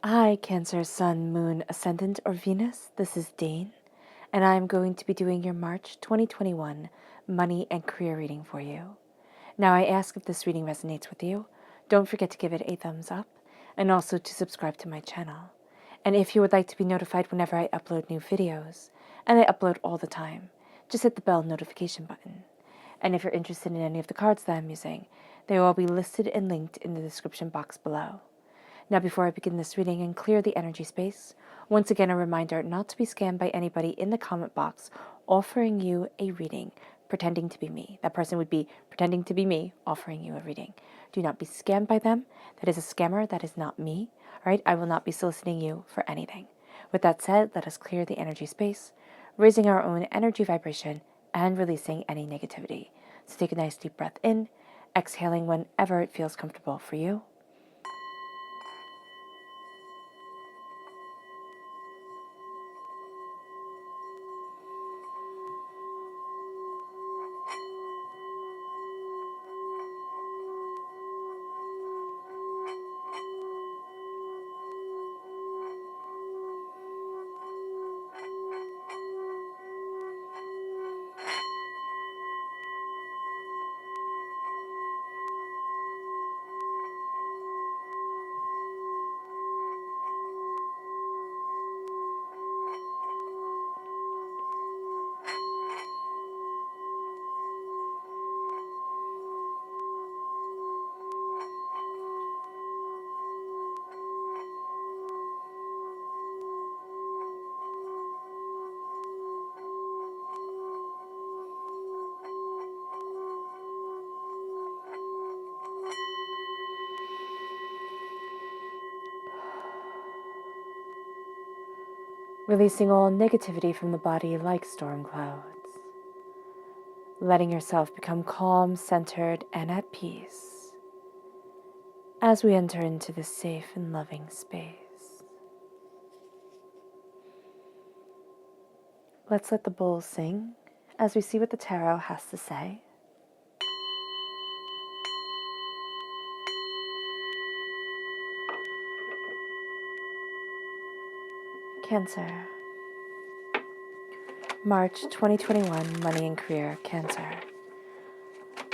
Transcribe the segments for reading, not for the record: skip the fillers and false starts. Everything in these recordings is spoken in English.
Hi, Cancer, Sun, Moon, Ascendant, or Venus. This is Dane, and I'm going to be doing your March 2021 money and career reading for you. Now, I ask if this reading resonates with you. Don't forget to give it a thumbs up, and also to subscribe to my channel. And if you would like to be notified whenever I upload new videos, and I upload all the time, just hit the bell notification button. And if you're interested in any of the cards that I'm using, they will all be listed and linked in the description box below. Now, before I begin this reading and clear the energy space, once again a reminder not to be scammed by anybody in the comment box offering you a reading, pretending to be me. That person would be pretending to be me, offering you a reading. Do not be scammed by them. That is a scammer. That is not me. All right? I will not be soliciting you for anything. With that said, let us clear the energy space, raising our own energy vibration and releasing any negativity. So take a nice deep breath in, exhaling whenever it feels comfortable for you. Releasing all negativity from the body like storm clouds. Letting yourself become calm, centered, and at peace as we enter into this safe and loving space. Let's let the bowls sing as we see what the tarot has to say. Cancer. March 2021, money and career, Cancer.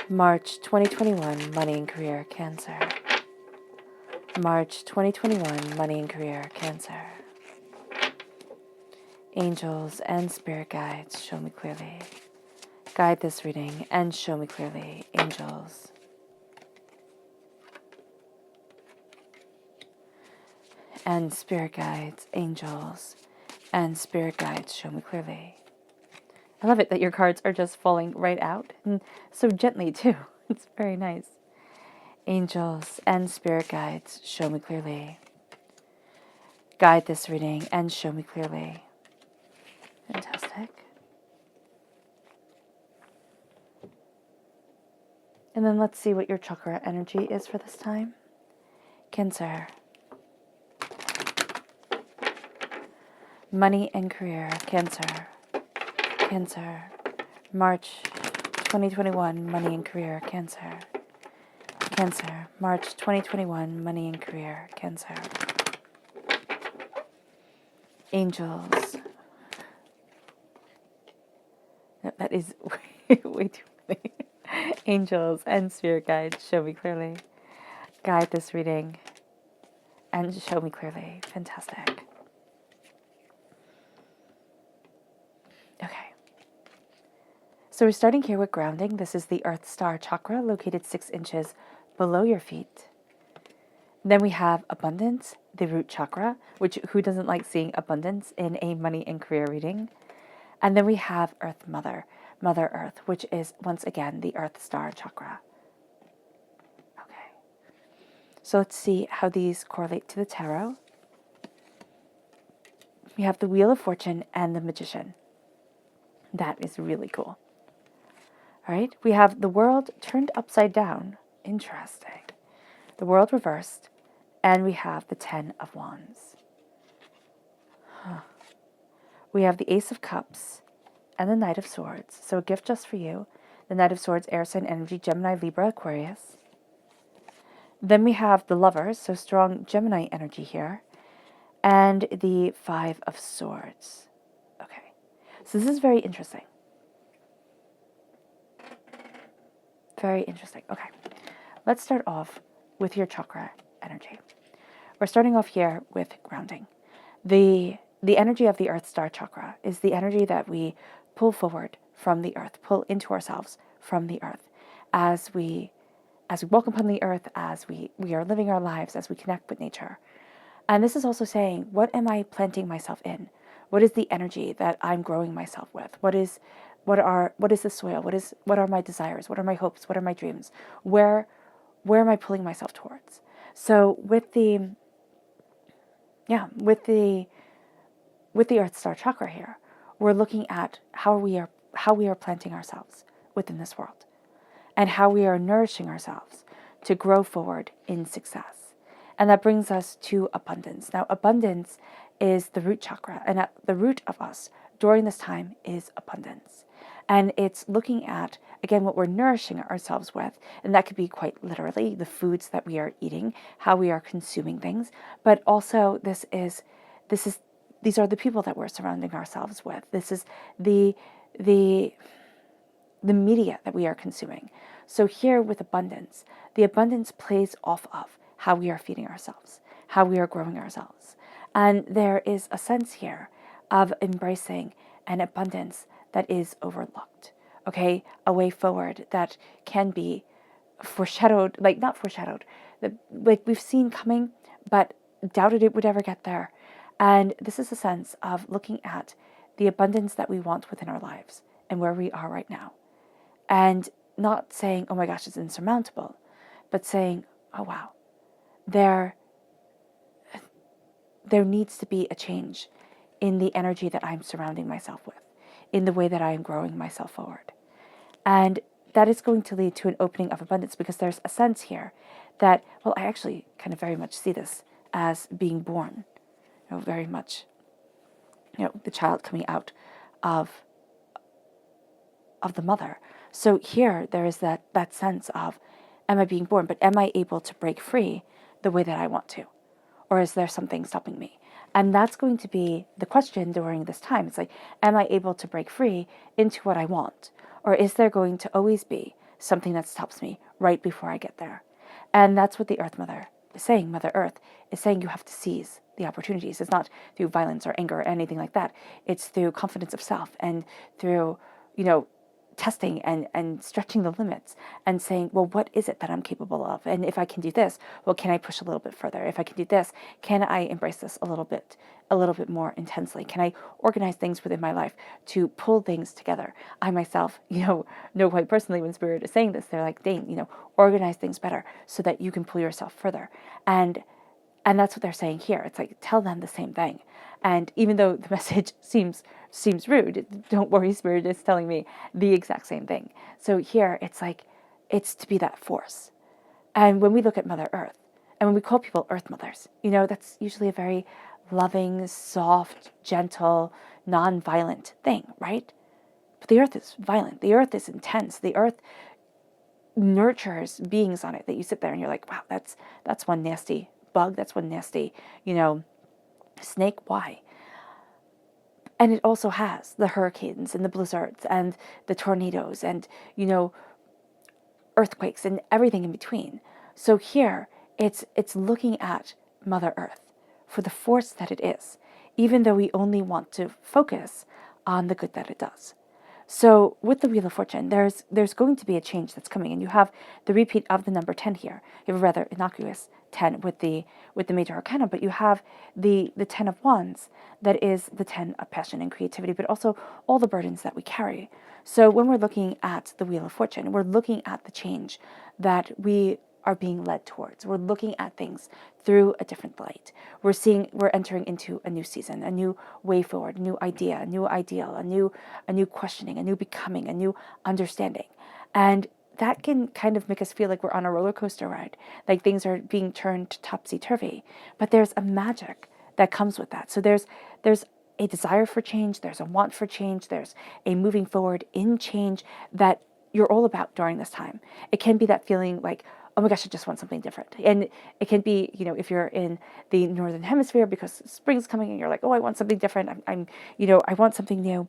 March 2021, money and career, Cancer. March 2021, money and career, Cancer. Angels and spirit guides, show me clearly. Guide this reading and show me clearly, angels. And spirit guides, angels, and spirit guides, show me clearly. I love it that your cards are just falling right out, and so gently too. It's very nice. Angels and spirit guides, show me clearly. Guide this reading and show me clearly. Fantastic. And then let's see what your chakra energy is for this time. Cancer. Money and career, Cancer. Cancer. March 2021, money and career, Cancer. Cancer. March 2021, money and career, Cancer. Angels. No, that is way too many. Angels and spirit guides, show me clearly. Guide this reading and show me clearly. Fantastic. Okay. So we're starting here with grounding. This is the Earth Star chakra located 6 inches below your feet. Then we have abundance, the root chakra, which who doesn't like seeing abundance in a money and career reading? And then we have Earth Mother, Mother Earth, which is once again the Earth Star chakra. Okay. So let's see how these correlate to the tarot. We have the Wheel of Fortune and the Magician. That is really cool. All right, we have the world turned upside down. Interesting. The world reversed, and we have the 10 of Wands. We have the Ace of Cups and the Knight of Swords. So a gift just for you. The Knight of Swords, air sign energy, Gemini, Libra, Aquarius. Then we have the Lovers, so strong Gemini energy here. and the Five of Swords. Okay, so this is very interesting. Very interesting. Okay, let's start off with your chakra energy. We're starting off here with grounding. The energy of the Earth Star Chakra is the energy that we pull forward from the Earth, pull into ourselves from the Earth as we walk upon the Earth, as we are living our lives, as we connect with nature. And this is also saying, what am I planting myself in? What is the energy that I'm growing myself with? What is the soil? What are my desires? What are my hopes? What are my dreams? Where am I pulling myself towards? So with the Earth Star Chakra here, we're looking at how we are planting ourselves within this world, and how we are nourishing ourselves to grow forward in success. And that brings us to abundance. Now, abundance is the root chakra, and at the root of us during this time is abundance. And it's looking at, again, what we're nourishing ourselves with, and that could be quite literally the foods that we are eating, how we are consuming things, but also these are the people that we're surrounding ourselves with. This is the media that we are consuming. So here with abundance, the abundance plays off of how we are feeding ourselves, how we are growing ourselves. And there is a sense here of embracing an abundance that is overlooked, okay? A way forward that can be foreshadowed, like not foreshadowed, like we've seen coming, but doubted it would ever get there. And this is a sense of looking at the abundance that we want within our lives and where we are right now. And not saying, oh my gosh, it's insurmountable, but saying, oh wow, there needs to be a change in the energy that I'm surrounding myself with, in the way that I am growing myself forward. And that is going to lead to an opening of abundance, because there's a sense here that, well, I actually kind of very much see this as being born, very much, the child coming out of the mother. So here there is that sense of, am I being born, but am I able to break free the way that I want to? Or is there something stopping me? And that's going to be the question during this time. It's like, am I able to break free into what I want? Or is there going to always be something that stops me right before I get there? And that's what the Earth Mother is saying. Mother Earth is saying you have to seize the opportunities. It's not through violence or anger or anything like that. It's through confidence of self and through, testing and stretching the limits and saying, well, what is it that I'm capable of? And if I can do this, well, can I push a little bit further? If I can do this, can I embrace this a little bit more intensely? Can I organize things within my life to pull things together? I myself, know quite personally when Spirit is saying this, they're like, Dane, organize things better so that you can pull yourself further. And that's what they're saying here. It's like, tell them the same thing. And even though the message seems rude, don't worry, Spirit is telling me the exact same thing. So here, it's like, it's to be that force. And when we look at Mother Earth, and when we call people Earth Mothers, that's usually a very loving, soft, gentle, non-violent thing, right? But the Earth is violent. The Earth is intense. The Earth nurtures beings on it that you sit there and you're like, wow, that's one nasty bug. That's one nasty, snake. Why? And it also has the hurricanes and the blizzards and the tornadoes and, earthquakes and everything in between. So here, it's looking at Mother Earth for the force that it is, even though we only want to focus on the good that it does. So with the Wheel of Fortune, there's going to be a change that's coming, and you have the repeat of the number 10 here. You have a rather innocuous 10 with the Major Arcana, but you have the 10 of Wands, that is the 10 of passion and creativity, but also all the burdens that we carry. So when we're looking at the Wheel of Fortune, we're looking at the change that we are being led towards. We're looking at things through a different light. We're entering into a new season, a new way forward, a new idea, a new ideal, a new questioning, a new becoming, a new understanding. And that can kind of make us feel like we're on a roller coaster ride, like things are being turned topsy-turvy. But there's a magic that comes with that. So there's a desire for change, there's a want for change, there's a moving forward in change that you're all about during this time. It can be that feeling like, oh my gosh, I just want something different. And it can be, if you're in the northern hemisphere because spring's coming and you're like, oh, I want something different. I want something new.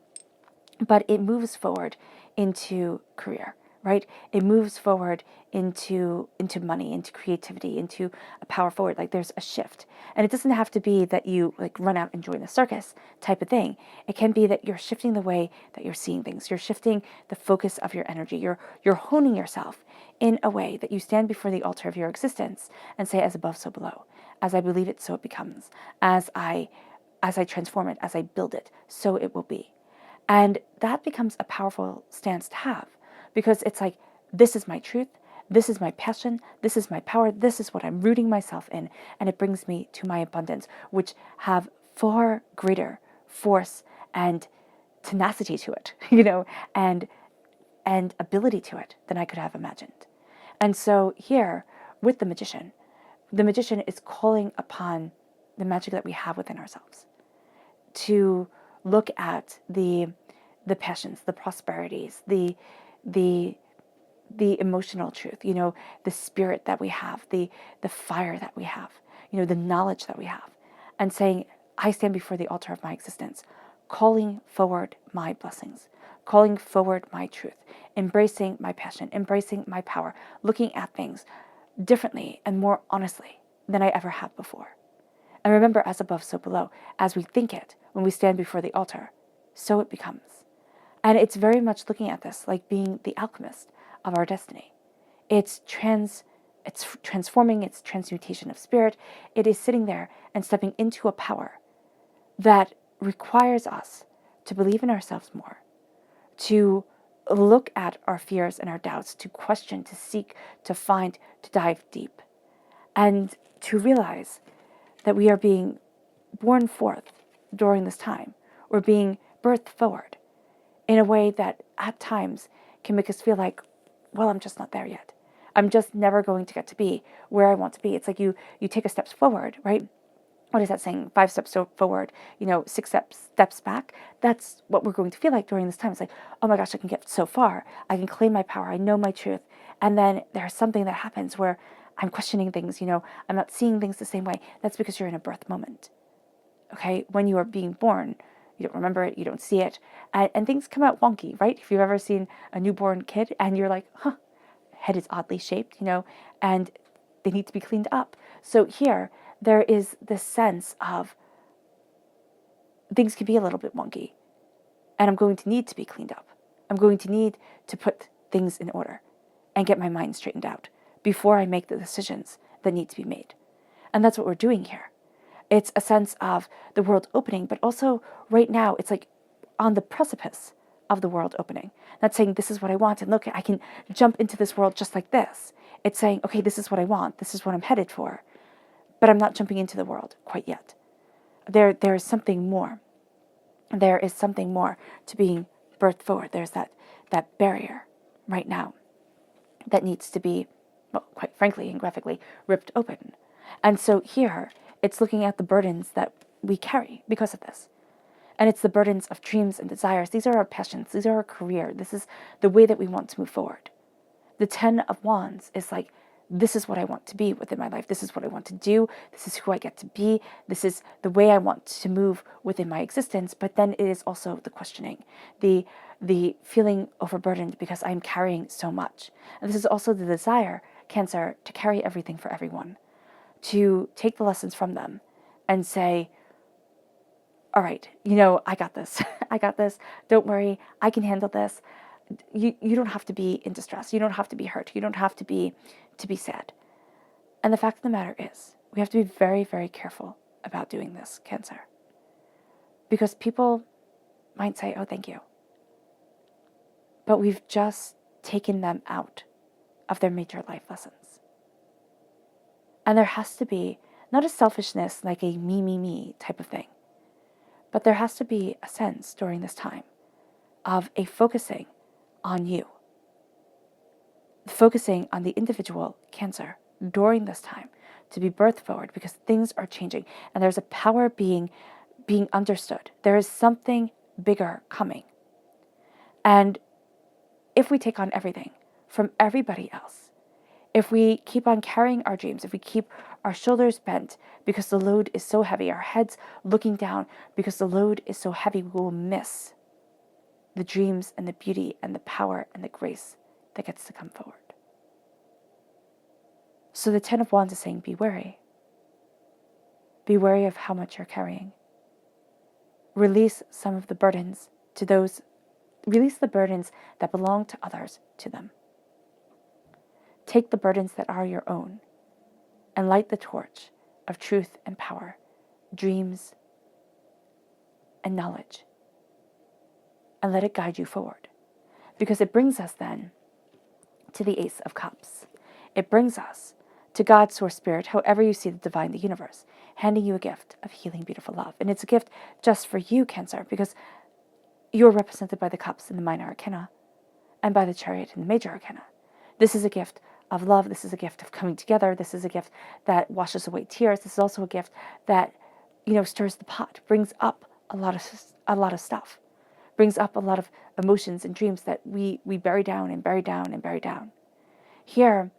But it moves forward into career, right? It moves forward into money, into creativity, into a power forward. Like there's a shift. And it doesn't have to be that you like run out and join the circus type of thing. It can be that you're shifting the way that you're seeing things. You're shifting the focus of your energy. You're honing yourself in a way that you stand before the altar of your existence and say, as above, so below. As I believe it, so it becomes. As I transform it, as I build it, so it will be. And that becomes a powerful stance to have, because it's like, this is my truth, this is my passion, this is my power, this is what I'm rooting myself in, and it brings me to my abundance, which have far greater force and tenacity to it, and ability to it than I could have imagined. And so here, with the magician is calling upon the magic that we have within ourselves to look at the passions, the prosperities, the emotional truth, the spirit that we have, the fire that we have, the knowledge that we have, and saying, I stand before the altar of my existence, calling forward my blessings, calling forward my truth, embracing my passion, embracing my power, looking at things differently and more honestly than I ever have before. And remember, as above, so below. As we think it, when we stand before the altar, so it becomes. And it's very much looking at this like being the alchemist of our destiny. It's transforming, it's transmutation of spirit. It is sitting there and stepping into a power that requires us to believe in ourselves more, to look at our fears and our doubts, to question, to seek, to find, to dive deep, and to realize that we are being born forth during this time. We're being birthed forward in a way that at times can make us feel like, well, I'm just not there yet. I'm just never going to get to be where I want to be. It's like you take a step forward, right? What is that saying? 5 steps forward, 6 steps back. That's what we're going to feel like during this time. It's like, oh my gosh, I can get so far. I can claim my power. I know my truth. And then there's something that happens where I'm questioning things, I'm not seeing things the same way. That's because you're in a birth moment. Okay? When you are being born, you don't remember it, you don't see it, and things come out wonky, right? If you've ever seen a newborn kid and you're like, head is oddly shaped, and they need to be cleaned up. So here, there is this sense of things can be a little bit wonky, and I'm going to need to be cleaned up. I'm going to need to put things in order and get my mind straightened out before I make the decisions that need to be made. And that's what we're doing here. It's a sense of the world opening, but also right now, it's like on the precipice of the world opening. Not saying this is what I want and look, I can jump into this world just like this. It's saying, okay, this is what I want. This is what I'm headed for. But I'm not jumping into the world quite yet. There is something more. There is something more to being birthed forward. There's that barrier right now that needs to be, well, quite frankly and graphically, ripped open. And so here, it's looking at the burdens that we carry because of this. And it's the burdens of dreams and desires. These are our passions. These are our career. This is the way that we want to move forward. The 10 of Wands is like, this is what I want to be within my life. This is what I want to do. This is who I get to be. This is the way I want to move within my existence. But then it is also the questioning, the feeling overburdened because I'm carrying so much. And this is also the desire, Cancer, to carry everything for everyone, to take the lessons from them and say, all right, I got this. I got this. Don't worry. I can handle this. You don't have to be in distress. You don't have to be hurt. You don't have to be sad. And the fact of the matter is, we have to be very, very careful about doing this, Cancer. Because people might say, oh, thank you. But we've just taken them out of their major life lessons. And there has to be not a selfishness like a me type of thing, but there has to be a sense during this time of a focusing on you, focusing on the individual, Cancer, during this time to be birthed forward, because things are changing and there's a power being understood. There is something bigger coming. And if we take on everything from everybody else, If we keep on carrying our dreams, if we keep our shoulders bent because the load is so heavy, our heads looking down because the load is so heavy, we will miss the dreams and the beauty and the power and the grace that gets to come forward. So the Ten of Wands is saying, be wary. Be wary of how much you're carrying. Release some of the burdens to those, release the burdens that belong to others to them. Take the burdens that are your own and light the torch of truth and power, dreams and knowledge, and let it guide you forward. Because it brings us then to the Ace of Cups. It brings us to God, Source, Spirit, however you see the divine, the universe, handing you a gift of healing, beautiful love. And it's a gift just for you, Cancer, because you're represented by the cups in the minor arcana and by the chariot in the major arcana. This is a gift of love. This is a gift of coming together. This is a gift that washes away tears. This is also a gift that, stirs the pot, brings up a lot of stuff, brings up a lot of emotions and dreams that we bury down and bury down and bury down. Here,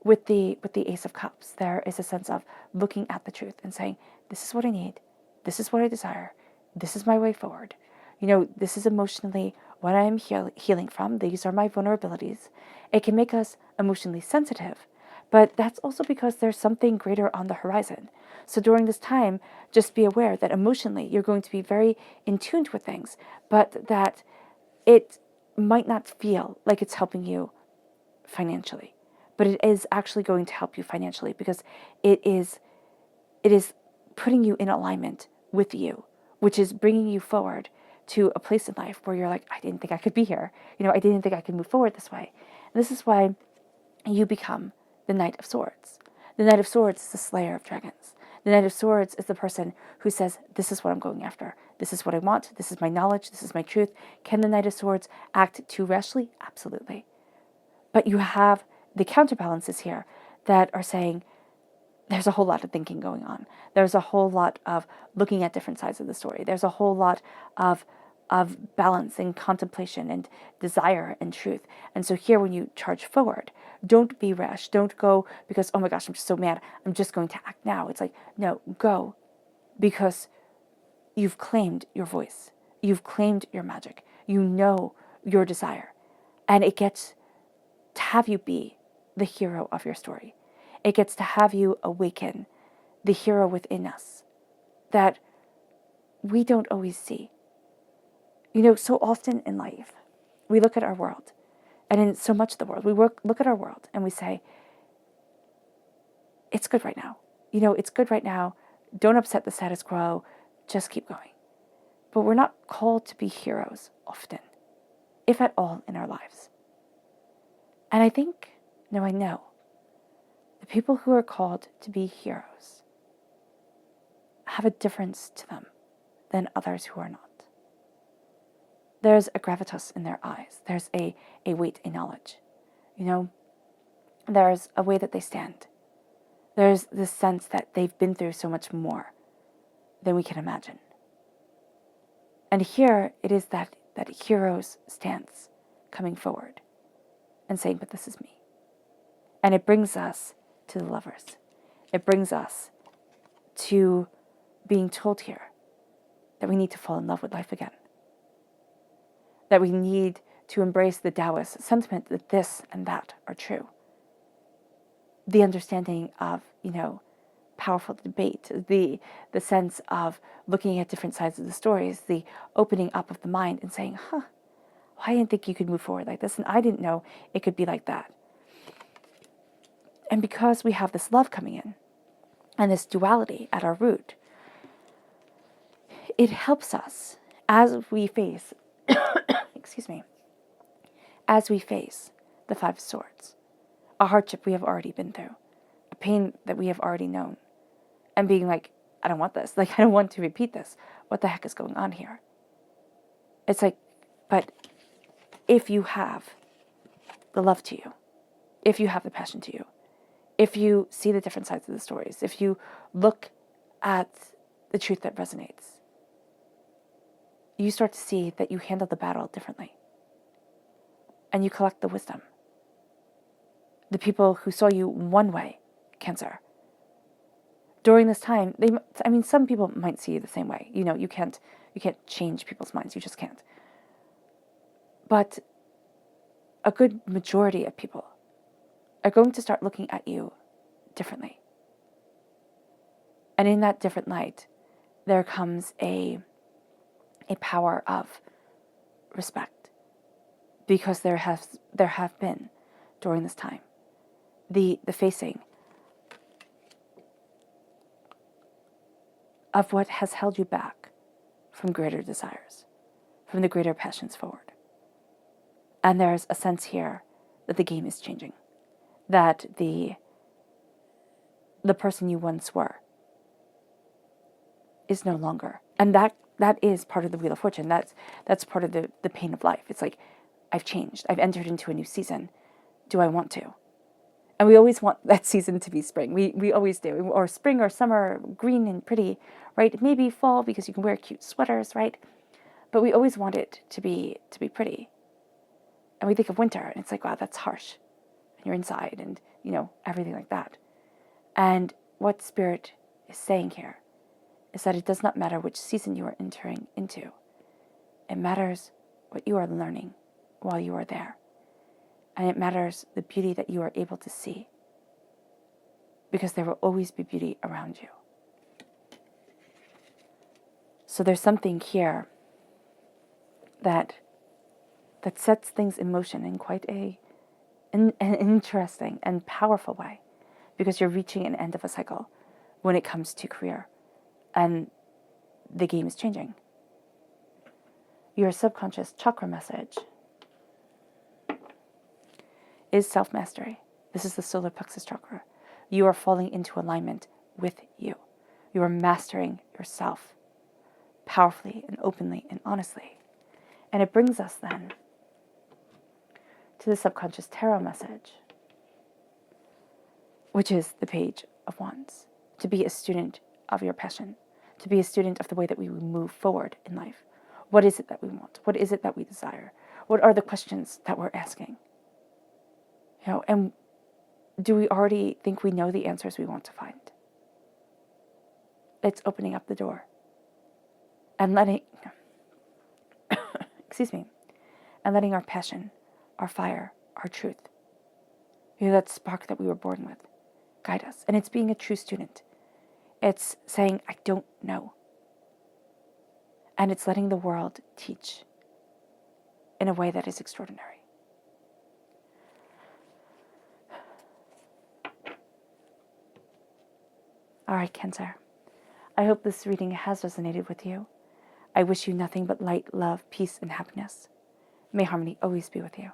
with the Ace of Cups, there is a sense of looking at the truth and saying, this is what I need. This is what I desire. This is my way forward. This is emotionally what I am healing from. These are my vulnerabilities. It can make us emotionally sensitive, but that's also because there's something greater on the horizon. So during this time, just be aware that emotionally you're going to be very in tune with things, but that it might not feel like it's helping you financially. But it is actually going to help you financially because it is putting you in alignment with you, which is bringing you forward to a place in life where you're like, I didn't think I could be here. I didn't think I could move forward this way. And this is why you become the Knight of Swords. The Knight of Swords is the slayer of dragons. The Knight of Swords is the person who says, this is what I'm going after. This is what I want. This is my knowledge. This is my truth. Can the Knight of Swords act too rashly? Absolutely. But you have the counterbalances here that are saying there's a whole lot of thinking going on. There's a whole lot of looking at different sides of the story. There's a whole lot of balance and contemplation and desire and truth. And so here when you charge forward, don't be rash. Don't go because, oh my gosh, I'm just so mad. I'm just going to act now. It's like, no, go because you've claimed your voice. You've claimed your magic. You know your desire. And it gets to have you be the hero of your story. It gets to have you awaken the hero within us that we don't always see. So often in life, we look at our world, and in so much of the world, we look at our world and we say, it's good right now. It's good right now. Don't upset the status quo. Just keep going. But we're not called to be heroes often, if at all, in our lives. And I know, the people who are called to be heroes have a difference to them than others who are not. There's a gravitas in their eyes. There's a weight, a knowledge. There's a way that they stand. There's this sense that they've been through so much more than we can imagine. And here it is that hero's stance coming forward and saying, but this is me. And it brings us to the Lovers. It brings us to being told here that we need to fall in love with life again. That we need to embrace the Taoist sentiment that this and that are true. The understanding of, powerful debate, the sense of looking at different sides of the stories, the opening up of the mind and saying, I didn't think you could move forward like this, and I didn't know it could be like that. And because we have this love coming in, and this duality at our root, it helps us as we face, as we face the Five of Swords, a hardship we have already been through, a pain that we have already known, and being like, I don't want this. I don't want to repeat this. What the heck is going on here? It's like, but if you have the love to you, if you have the passion to you, if you see the different sides of the stories, if you look at the truth that resonates, you start to see that you handle the battle differently. And you collect the wisdom. The people who saw you one way, Cancer, during this time, some people might see you the same way. You can't change people's minds. You just can't. But a good majority of people are going to start looking at you differently. And in that different light, there comes a power of respect, because there have been, during this time, the facing of what has held you back from greater desires, from the greater passions forward. And there's a sense here that the game is changing, that the person you once were is no longer. And that is part of the Wheel of Fortune. That's part of the pain of life. It's like, I've changed. I've entered into a new season. Do I want to? And we always want that season to be spring. We always do. Or spring or summer, green and pretty, right? Maybe fall because you can wear cute sweaters, right? But we always want it to be pretty. And we think of winter and it's like, wow, that's harsh. And you're inside and, everything like that. And what Spirit is saying here is that it does not matter which season you are entering into. It matters what you are learning while you are there. And it matters the beauty that you are able to see. Because there will always be beauty around you. So there's something here that sets things in motion in quite an interesting and powerful way. Because you're reaching an end of a cycle when it comes to career. And the game is changing. Your subconscious chakra message is self-mastery. This is the solar plexus chakra. You are falling into alignment with you. You are mastering yourself powerfully and openly and honestly. And it brings us then to the subconscious tarot message, which is the Page of Wands. To be a student of your passion. To be a student of the way that we move forward in life. What is it that we want? What is it that we desire? What are the questions that we're asking? And do we already think we know the answers we want to find? It's opening up the door and letting, and letting our passion, our fire, our truth, that spark that we were born with, guide us. And it's being a true student. It's saying, I don't know. And it's letting the world teach in a way that is extraordinary. All right, Cancer. I hope this reading has resonated with you. I wish you nothing but light, love, peace, and happiness. May harmony always be with you.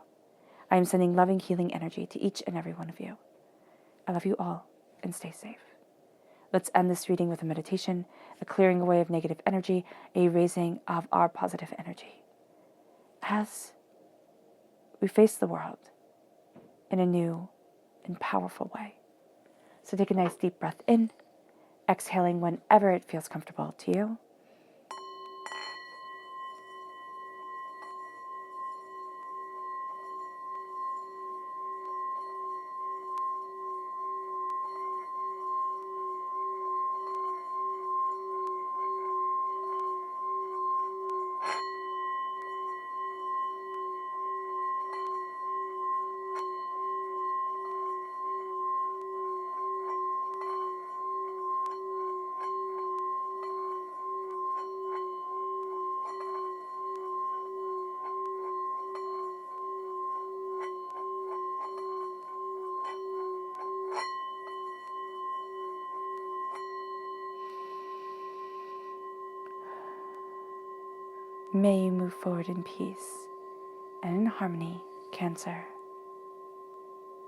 I am sending loving, healing energy to each and every one of you. I love you all, and stay safe. Let's end this reading with a meditation, a clearing away of negative energy, a raising of our positive energy, as we face the world in a new and powerful way. So take a nice deep breath in, exhaling whenever it feels comfortable to you. May you move forward in peace and in harmony, Cancer.